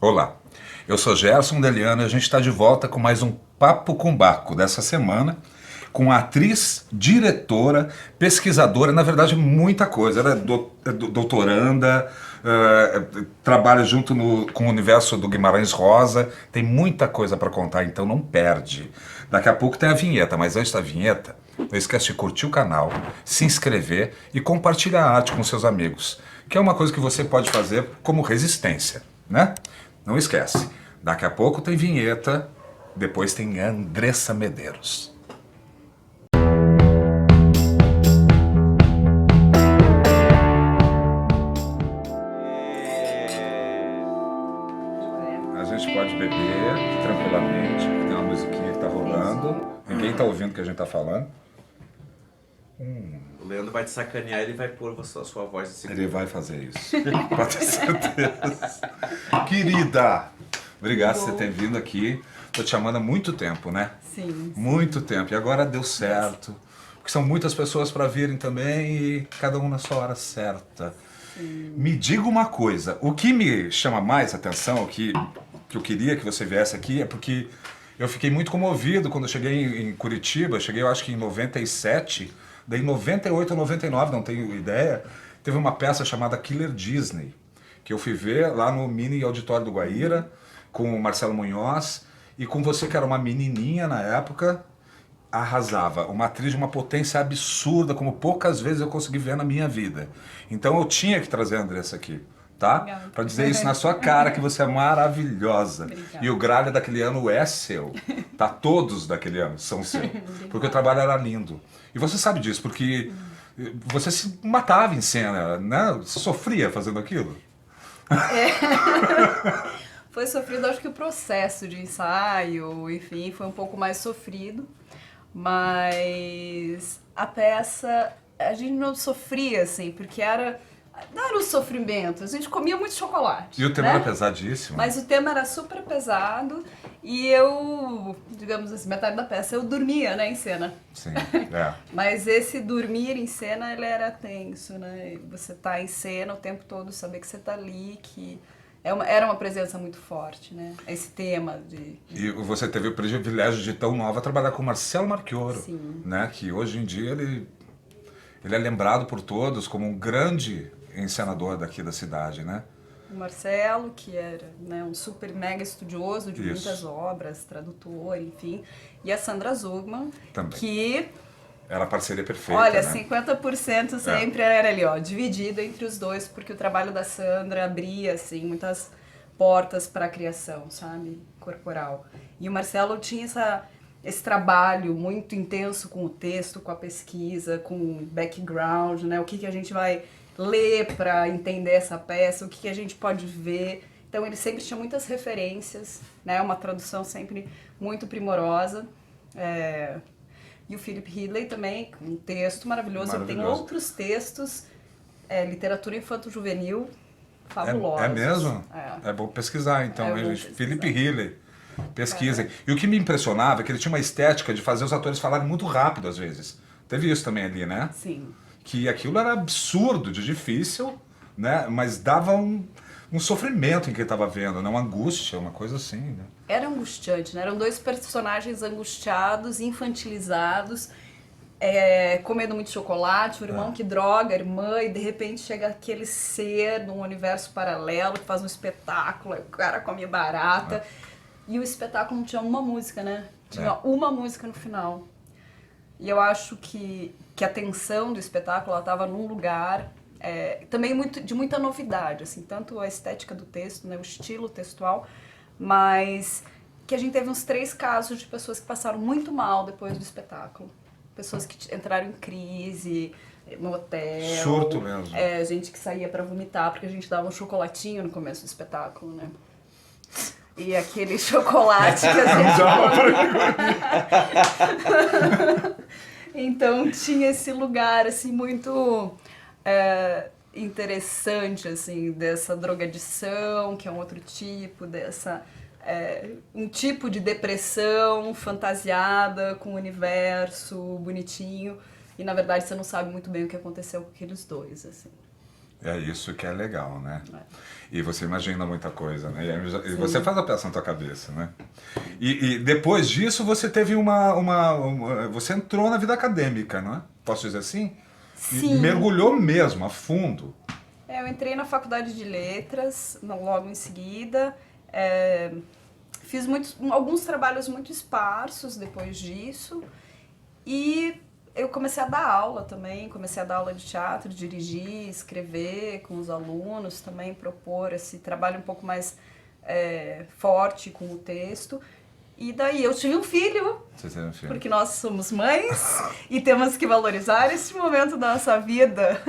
Olá, eu sou Gerson Deliano e a gente está de volta com mais um Papo com Baco dessa semana, com a atriz, diretora, pesquisadora, na verdade muita coisa. Ela é doutoranda, trabalha junto com o universo do Guimarães Rosa, tem muita coisa para contar, então não perde. Daqui a pouco tem a vinheta, mas antes da vinheta, não esquece de curtir o canal, se inscrever e compartilhar a arte com seus amigos, que é uma coisa que você pode fazer como resistência, né? Não esquece, daqui a pouco tem vinheta, depois tem Andressa Medeiros. A gente pode beber tranquilamente, tem uma musiquinha que tá rolando, ninguém tá ouvindo o que a gente tá falando. O Leandro vai te sacanear, ele vai pôr a sua voz assim. Ele vai fazer isso, pode ter certeza. Querida, obrigado por você ter vindo aqui. Tô te chamando há muito tempo, né? Sim. Muito tempo. E agora deu certo. Porque são muitas pessoas para virem também e cada um na sua hora certa. Sim. Me diga uma coisa, o que me chama mais atenção, que eu queria que você viesse aqui, é porque eu fiquei muito comovido quando eu cheguei em Curitiba, cheguei eu acho que em 97, daí em 98 ou 99, não tenho ideia, teve uma peça chamada Killer Disney, que eu fui ver lá no Mini Auditório do Guaíra, com o Marcelo Munhoz, e com você que era uma menininha na época, arrasava. Uma atriz de uma potência absurda, como poucas vezes eu consegui ver na minha vida. Então eu tinha que trazer a Andressa aqui, tá? Pra dizer isso na sua cara, que você é maravilhosa. Obrigada. E o Gralha daquele ano é seu. Tá? Todos daquele ano são seu. Porque o trabalho era lindo. E você sabe disso, porque você se matava em cena, né? Você sofria fazendo aquilo. Foi sofrido, acho que o processo de ensaio, enfim, foi um pouco mais sofrido, mas a peça a gente não sofria assim, porque não era um sofrimento, a gente comia muito chocolate. E o tema né? era pesadíssimo. Mas o tema era super pesado e eu, digamos assim, metade da peça eu dormia, né, em cena. Sim, é. Mas esse dormir em cena, ele era tenso, né? Você tá em cena o tempo todo, saber que você tá ali, que era uma presença muito forte, né? Esse tema de... E você teve o privilégio de tão nova trabalhar com o Marcelo Marchioro, Sim. né? Que hoje em dia ele é lembrado por todos como um grande encenador daqui da cidade, né? O Marcelo, que era, né, um super mega estudioso de Isso. muitas obras, tradutor, enfim. E a Sandra Zugman, Também. que... Era a parceria perfeita, Olha, né? 50% sempre era ali, ó, dividido entre os dois, porque o trabalho da Sandra abria, assim, muitas portas para a criação, sabe, corporal. E o Marcelo tinha esse trabalho muito intenso com o texto, com a pesquisa, com o background, né, o que a gente vai ler para entender essa peça, o que a gente pode ver. Então ele sempre tinha muitas referências, né, uma tradução sempre muito primorosa. E o Philip Ridley também, com um texto maravilhoso. Ele tem outros textos, literatura infanto-juvenil, fabulosos. É mesmo? É. É bom pesquisar então, hein, gente? Pesquisar. Philip Ridley. Pesquisem. E o que me impressionava é que ele tinha uma estética de fazer os atores falarem muito rápido às vezes. Teve isso também ali, né? Sim. Que aquilo era absurdo de difícil, né? Mas dava um sofrimento em quem estava vendo, né? Uma angústia, uma coisa assim, né? Era angustiante, né? Eram dois personagens angustiados, infantilizados, comendo muito chocolate, o irmão que droga a irmã, e de repente chega aquele ser num universo paralelo que faz um espetáculo, aí o cara come barata. E o espetáculo não tinha uma música, né? Tinha uma música no final. E eu acho que a tensão do espetáculo ela estava num lugar também de muita novidade, assim, tanto a estética do texto, né, o estilo textual, mas que a gente teve uns 3 casos de pessoas que passaram muito mal depois do espetáculo. Pessoas que entraram em crise no hotel. Surto mesmo. Gente que saía pra vomitar porque a gente dava um chocolatinho no começo do espetáculo, né? E aquele chocolate que a gente... Então tinha esse lugar, assim, muito interessante, assim, dessa drogadição, que é um outro tipo, um tipo de depressão fantasiada com o universo bonitinho, e na verdade você não sabe muito bem o que aconteceu com aqueles dois, assim. É isso que é legal, né? E você imagina muita coisa, né? E você faz a peça na tua cabeça, né? E depois disso você teve você entrou na vida acadêmica, não é? Posso dizer assim? E Sim. mergulhou mesmo, a fundo. Eu entrei na faculdade de letras logo em seguida. Fiz alguns trabalhos muito esparsos depois disso. E eu comecei a dar aula também, comecei a dar aula de teatro, dirigir, escrever com os alunos também, propor esse trabalho um pouco mais forte com o texto. E daí eu tive um filho, Você teve um filho. porque nós somos mães e temos que valorizar esse momento da nossa vida.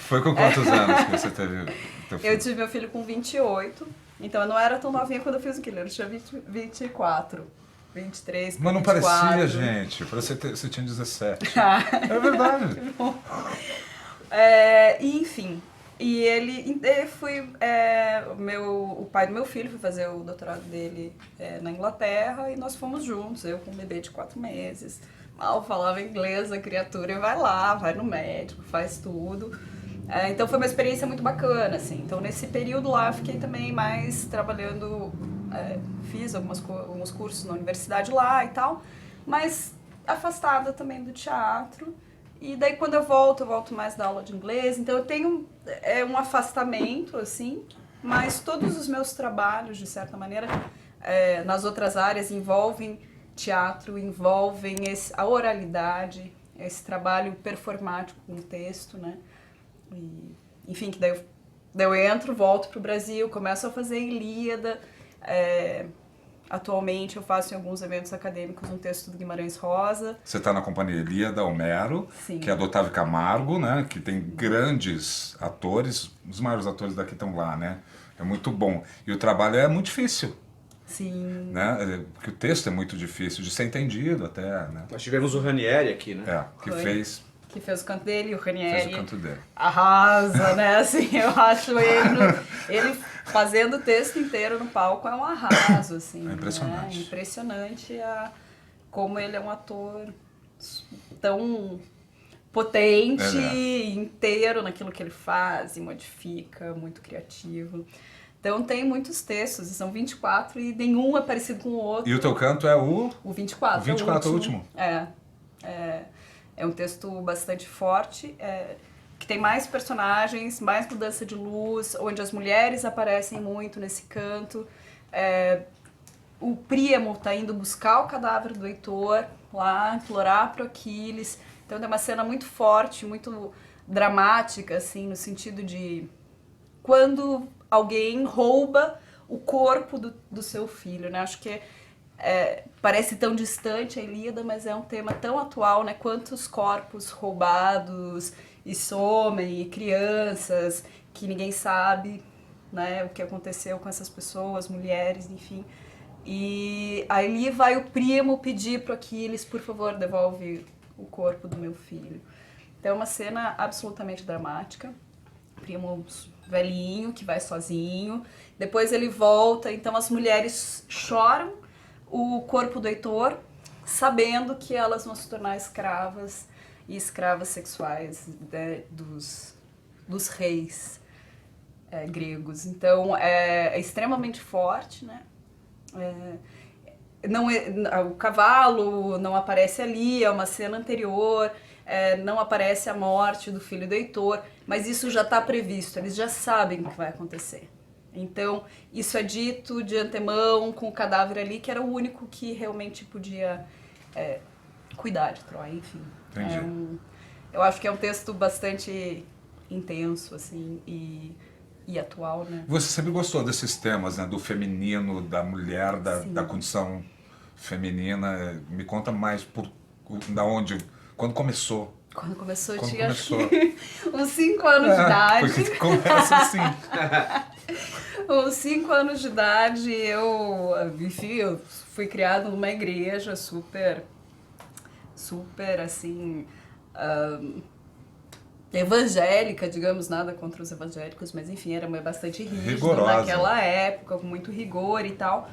Foi com quantos anos que você teve teu filho? Eu tive meu filho com 28, então eu não era tão novinha quando eu fiz o Killer, eu tinha 24, 23, Mas não 24. parecia, gente. Parecia que você tinha 17. É verdade. E, enfim, e ele foi o pai do meu filho foi fazer o doutorado dele na Inglaterra e nós fomos juntos, eu com um bebê de 4 meses. Mal falava inglês, a criatura, e vai lá, vai no médico, faz tudo. Então foi uma experiência muito bacana, assim. Então nesse período lá eu fiquei também mais trabalhando, fiz alguns cursos na universidade lá e tal, mas afastada também do teatro. E daí quando eu volto mais da aula de inglês, então eu tenho um afastamento, assim, mas todos os meus trabalhos, de certa maneira, nas outras áreas envolvem teatro, envolvem a oralidade, esse trabalho performático com o texto, né? E, enfim, que daí eu entro, volto pro Brasil, começo a fazer Ilíada. Atualmente eu faço em alguns eventos acadêmicos um texto do Guimarães Rosa. Você está na companhia Ilíada Homero, Sim. que é do Otávio Camargo, né? Que tem grandes atores, os maiores atores daqui estão lá, né? É muito bom. E o trabalho é muito difícil, Sim. né? Porque o texto é muito difícil de ser entendido até, né? Nós tivemos o Ranieri aqui, né? Que Foi. Que fez o canto dele, o Ranieri fez o canto dele. arrasa, né? Assim, eu acho ele fazendo o texto inteiro no palco é um arraso, assim. É impressionante. Né? Impressionante como ele é um ator tão potente, inteiro naquilo que ele faz e modifica, muito criativo. Então tem muitos textos, são 24 e nenhum é parecido com o outro. E o teu canto é o 24. O 24 é o último. É um texto bastante forte, que tem mais personagens, mais mudança de luz, onde as mulheres aparecem muito nesse canto. O Príamo está indo buscar o cadáver do Heitor lá, implorar para Aquiles. Então tem uma cena muito forte, muito dramática, assim, no sentido de quando alguém rouba o corpo do seu filho, né? Acho que parece tão distante a Ilíada, mas é um tema tão atual, né? Quantos corpos roubados e somem, e crianças que ninguém sabe, né? O que aconteceu com essas pessoas, mulheres, enfim. E aí vai o Príamo pedir para Aquiles, por favor, devolve o corpo do meu filho. Então é uma cena absolutamente dramática. Príamo velhinho, que vai sozinho. Depois ele volta, então as mulheres choram o corpo do Heitor, sabendo que elas vão se tornar escravas e escravas sexuais, né, dos reis gregos. Então é extremamente forte, né? O cavalo não aparece ali, é uma cena anterior, não aparece a morte do filho do Heitor, mas isso já está previsto, eles já sabem o que vai acontecer. Então, isso é dito de antemão, com o cadáver ali, que era o único que realmente podia cuidar de Troia, enfim. Entendi. Eu acho que é um texto bastante intenso, assim, e atual, né? Você sempre gostou desses temas, né? Do feminino, da mulher, da condição feminina. Me conta mais quando começou. Quando começou, eu Quando tinha começou? uns 5 anos de idade. Porque começa assim. Aos 5 anos de idade, eu fui criada numa igreja super, assim, evangélica, digamos, nada contra os evangélicos, mas enfim, era bastante rígido Rigorosa. naquela época, com muito rigor e tal.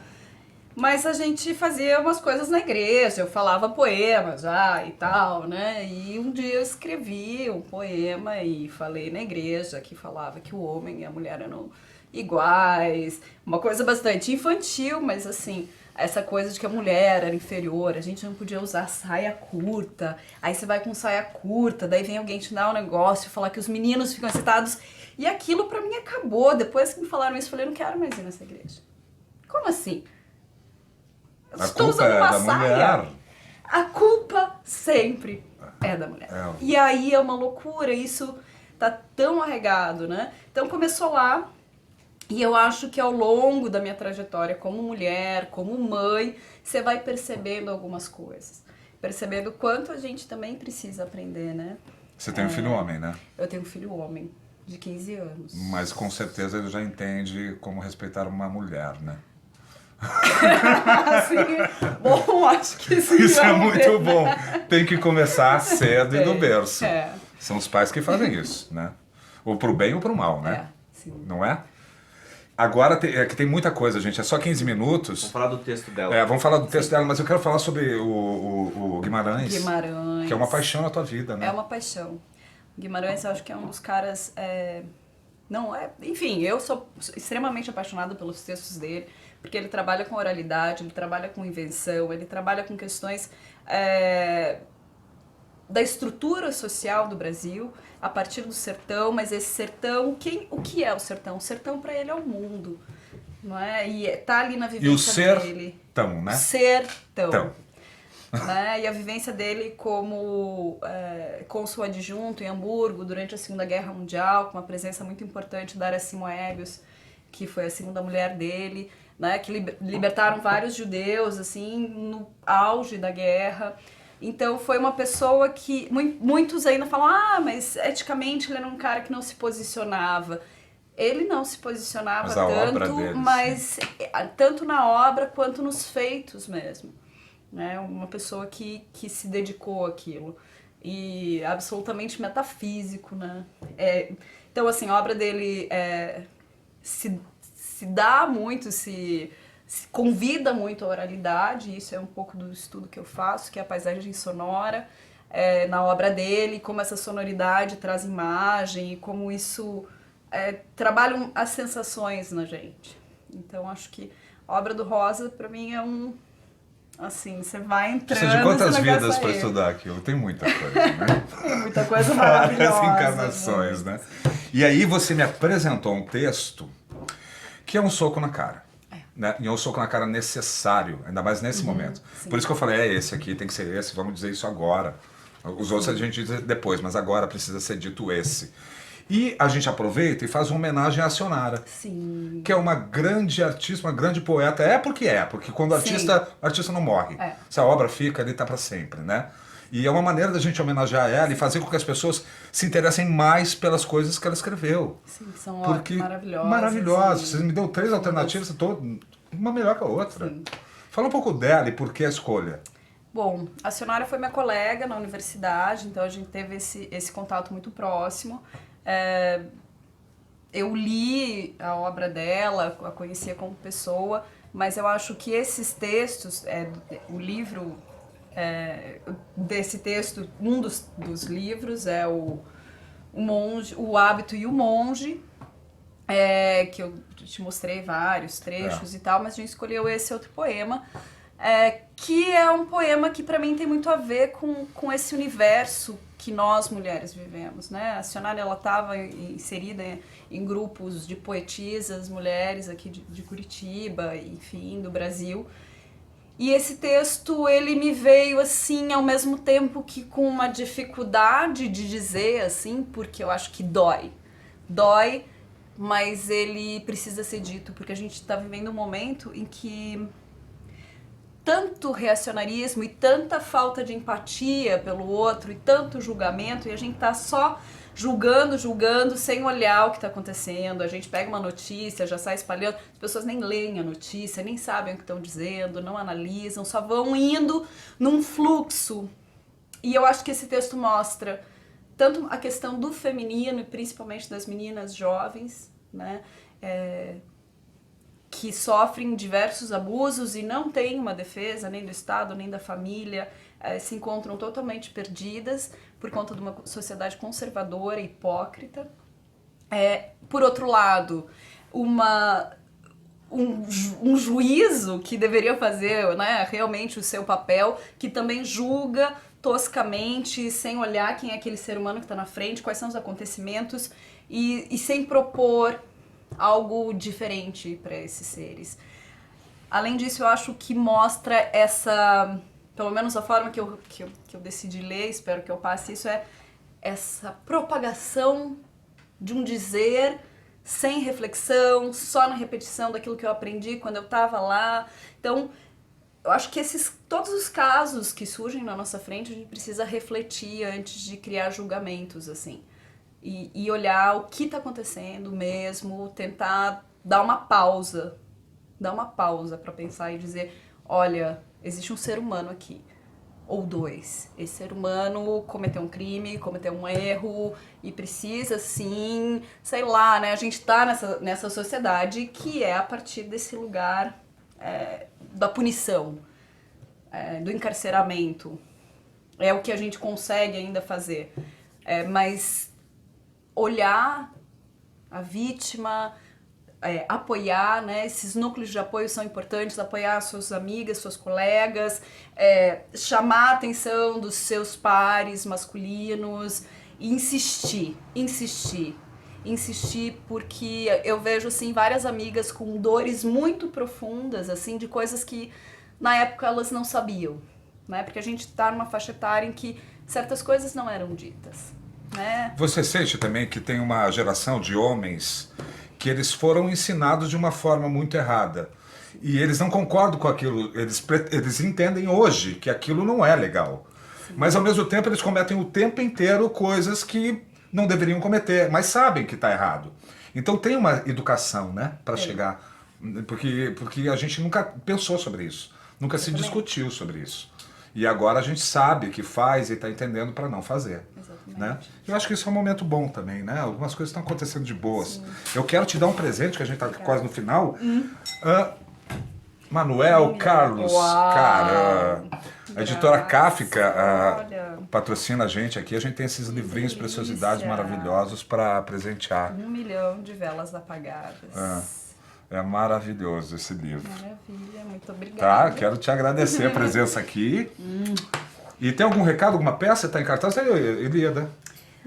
Mas a gente fazia umas coisas na igreja, eu falava poemas já e tal, né? E um dia eu escrevi um poema e falei na igreja que falava que o homem e a mulher eram iguais, uma coisa bastante infantil, mas assim, essa coisa de que a mulher era inferior, a gente não podia usar saia curta, aí você vai com saia curta, daí vem alguém te dar um negócio, falar que os meninos ficam excitados, e aquilo pra mim acabou. Depois que me falaram isso, eu falei, não quero mais ir nessa igreja. Como assim? A culpa é da mulher. A culpa sempre é da mulher. E aí é uma loucura, isso tá tão arraigado, né? Então começou lá, e eu acho que ao longo da minha trajetória como mulher, como mãe, você vai percebendo algumas coisas. Percebendo o quanto a gente também precisa aprender, né? Você tem um filho homem, né? Eu tenho um filho homem, de 15 anos. Mas com certeza ele já entende como respeitar uma mulher, né? Sim. Bom, acho que sim. Isso é muito bom. Tem que começar cedo e do berço. É. São os pais que fazem isso, né? Ou pro bem ou pro mal, né? Sim. Não é? Agora, é que tem muita coisa, gente. É só 15 minutos. Vamos falar do texto dela. Vamos falar do texto dela, mas eu quero falar sobre o Guimarães. Guimarães. Que é uma paixão na tua vida, né? É uma paixão. Guimarães, eu acho que é um dos caras... Não é... Enfim, eu sou extremamente apaixonada pelos textos dele, porque ele trabalha com oralidade, ele trabalha com invenção, ele trabalha com questões da estrutura social do Brasil, a partir do sertão, mas esse sertão, o que é o sertão? O sertão para ele é o mundo, não é? E tá ali na vivência dele. Sertão, né? Sertão. Né? E a vivência dele como cônsul adjunto em Hamburgo durante a Segunda Guerra Mundial, com uma presença muito importante da Aracy Moebius, que foi a segunda mulher dele, né? Que libertaram vários judeus assim no auge da guerra. Então foi uma pessoa que muitos ainda falam, mas eticamente ele era um cara que não se posicionava. Ele não se posicionava tanto, mas tanto na obra quanto nos feitos mesmo. Né? Uma pessoa que se dedicou àquilo. E absolutamente metafísico, né? Então, assim, a obra dele se dá muito, se convida muito à oralidade, isso é um pouco do estudo que eu faço, que é a paisagem sonora, na obra dele, como essa sonoridade traz imagem, e como isso trabalha as sensações na gente. Então, acho que a obra do Rosa, para mim, é assim, você vai entrando... Precisa de quantas vidas para estudar aquilo? Tem muita coisa, né? Tem muita coisa maravilhosa. Várias encarnações, né? E aí você me apresentou um texto que é um soco na cara. Né? E é um soco na cara necessário, ainda mais nesse momento. Sim. Por isso que eu falei, esse aqui tem que ser esse, vamos dizer isso agora. Os outros a gente diz depois, mas agora precisa ser dito esse. E a gente aproveita e faz uma homenagem à Sionara. Sim. Que é uma grande artista, uma grande poeta. Porque quando o artista não morre. Se a obra fica, ele está para sempre, né? E é uma maneira da gente homenagear ela e fazer com que as pessoas se interessem mais pelas coisas que ela escreveu. Sim, são maravilhosas. Maravilhosas. Você me deu 3 alternativas, uma melhor que a outra. Sim. Fala um pouco dela e por que a escolha. Bom, a Sionara foi minha colega na universidade, então a gente teve esse contato muito próximo. Eu li a obra dela, a conhecia como pessoa, mas eu acho que esses textos, o livro... desse texto, um dos livros é o Hábito e o Monge, que eu te mostrei vários trechos e tal, mas a gente escolheu esse outro poema, que é um poema que para mim tem muito a ver com esse universo que nós mulheres vivemos, né? A Sionara, ela estava inserida em grupos de poetisas mulheres aqui de Curitiba, enfim, do Brasil. E esse texto, ele me veio, assim, ao mesmo tempo que com uma dificuldade de dizer, assim, porque eu acho que dói. Dói, mas ele precisa ser dito, porque a gente está vivendo um momento em que tanto reacionarismo e tanta falta de empatia pelo outro e tanto julgamento, e a gente está só julgando, sem olhar o que está acontecendo. A gente pega uma notícia, já sai espalhando, as pessoas nem leem a notícia, nem sabem o que estão dizendo, não analisam, só vão indo num fluxo. E eu acho que esse texto mostra tanto a questão do feminino, e principalmente das meninas jovens, né, que sofrem diversos abusos e não têm uma defesa nem do Estado, nem da família, se encontram totalmente perdidas por conta de uma sociedade conservadora e hipócrita. Por outro lado, um juízo que deveria fazer, né, realmente o seu papel, que também julga toscamente, sem olhar quem é aquele ser humano que está na frente, quais são os acontecimentos, e sem propor algo diferente para esses seres. Além disso, eu acho que mostra essa, pelo menos a forma que eu decidi ler, espero que eu passe isso, essa propagação de um dizer sem reflexão, só na repetição daquilo que eu aprendi quando eu estava lá. Então, eu acho que todos os casos que surgem na nossa frente, a gente precisa refletir antes de criar julgamentos, assim. E olhar o que está acontecendo mesmo, tentar dar uma pausa para pensar e dizer, olha, existe um ser humano aqui, ou dois. Esse ser humano cometeu um crime, cometeu um erro e precisa, sim, sei lá, né? A gente está nessa sociedade que é a partir desse lugar da punição, do encarceramento. É o que a gente consegue ainda fazer. Mas olhar a vítima, apoiar, né? Esses núcleos de apoio são importantes, apoiar suas amigas, suas colegas, chamar a atenção dos seus pares masculinos, e insistir, porque eu vejo assim várias amigas com dores muito profundas, assim, de coisas que na época elas não sabiam, né? Porque a gente está numa faixa etária em que certas coisas não eram ditas. Né? Você sente também que tem uma geração de homens que eles foram ensinados de uma forma muito errada e eles não concordam com aquilo, eles entendem hoje que aquilo não é legal. Sim. Mas ao mesmo tempo eles cometem o tempo inteiro coisas que não deveriam cometer, mas sabem que está errado. Então tem uma educação, né, para chegar, porque a gente nunca pensou sobre isso, nunca se discutiu sobre isso. E agora a gente sabe que faz e está entendendo para não fazer. Exatamente. Né? Eu acho que isso é um momento bom também, né? Algumas coisas estão acontecendo de boas. Sim. Eu quero te dar um presente, que a gente está quase no final. Manuel Carlos, cara, a editora Kafka patrocina a gente aqui. A gente tem esses livrinhos, preciosidades maravilhosos para presentear. 1 milhão de velas apagadas. É maravilhoso esse livro. Maravilha, muito obrigada. Tá, quero te agradecer a presença aqui. E tem algum recado, alguma peça? Está em cartaz? Ilíada.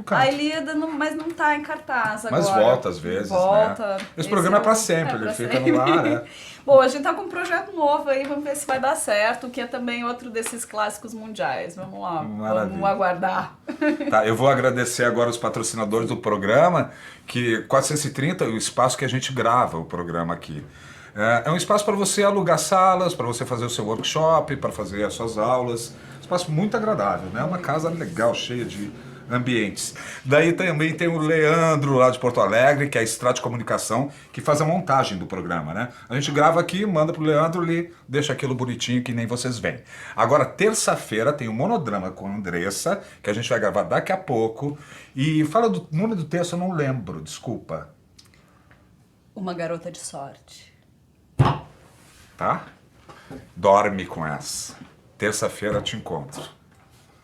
A Ilíada, mas não está em cartaz agora. Mas volta às vezes, volta, né? Esse programa é para sempre, ele fica no ar, né? Bom, a gente tá com um projeto novo aí, vamos ver se vai dar certo, que é também outro desses clássicos mundiais. Vamos lá, vamos aguardar. Tá, eu vou agradecer agora os patrocinadores do programa, que 430 é o espaço que a gente grava o programa aqui. É um espaço para você alugar salas, para você fazer o seu workshop, para fazer as suas aulas. Espaço muito agradável, né? Uma casa legal, cheia de ambientes. Daí também tem o Leandro, lá de Porto Alegre, que é a Estrada de Comunicação, que faz a montagem do programa, né? A gente grava aqui, manda pro Leandro, ele deixa aquilo bonitinho que nem vocês veem. Agora, terça-feira, tem o Monodrama com a Andressa, que a gente vai gravar daqui a pouco. E fala do nome do texto, eu não lembro, desculpa. Uma Garota de Sorte. Tá? Dorme com essa. Terça-feira eu te encontro.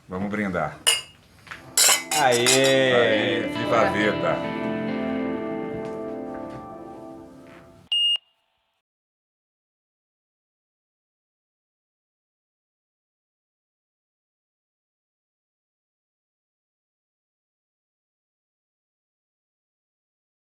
Vamos brindar. Aê! Aê, viva a vida!